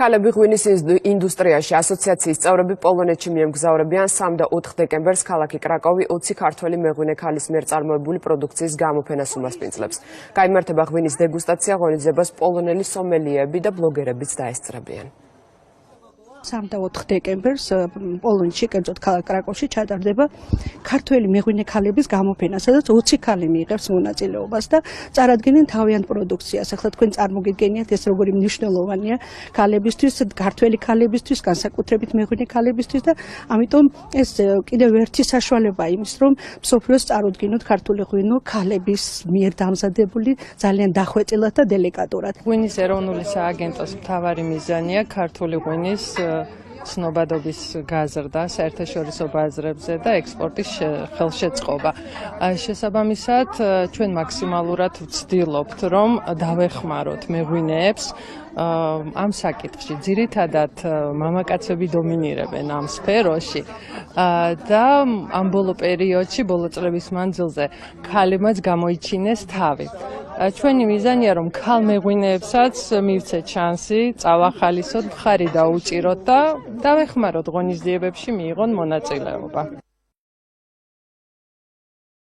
ქალები ღვინის ინდუსტრიაში ასოციაციის წევრები პოლონეთში მიემგზავრებიან 3 და 4 დეკემბერს ქალაქი კრაკოვი 20 ქართველი მეღვინე ქალის მიერ წარმოებული პროდუქციის გამოფენას უმასპინძლებს. გაიმართება ღვინის დეგუსტაცია, ღონისძიებას პოლონელი სომელიეები და ბლოგერებიც დაესწრებიან. 3 და 4 დეკემბერს პოლონეთში, კერძოდ ქალაქ კრაკოვში ჩატარდება ქართველი მეღვინე ქალების გამოფენა, სადაც 20 ქალი მიიღებს მონაწილეობას და წარადგენენ თავიანთ პროდუქციას. ახლა თქვენ წარმოგიდგენიათ ეს როგორი მნიშვნელოვანია ქალებისთვის, ქართველი ქალებისთვის, განსაკუთრებით მეღვინე ქალებისთვის და ამიტომ ეს კიდევ ერთი საშუალებაა იმის, რომ მსოფლიოს წარუდგინოთ ქართული ღვინო ქალების მიერ დამზადებული ძალიან დახვეწილად და დელიკატურად. ღვინის ეროვნული სააგენტოს მთავარი მიზანია ქართული ღვინის ცნობადობის გაზრდა საერთაშორისო ბაზრებზე და ექსპორტის ხელშეწყობა. შესაბამისად, ჩვენ მაქსიმალურად ვცდილობთ, რომ დავეხმაროთ მეღვინეებს ამ საკითხში. ძირითადად მამაკაცები დომინირებენ ამ სფეროში და ამ ბოლო პერიოდში, ბოლო წლების მანძილზე ქალებმაც გამოიჩინეს თავი. ჩვენი მიზანია, რომ ქალ მეღვინეებსაც მივცეთ შანსი, წავახალისოთ, მხარი დაუჭიროთ და დავეხმაროთ ღონისძიებებში მიიღონ მონაწილეობა.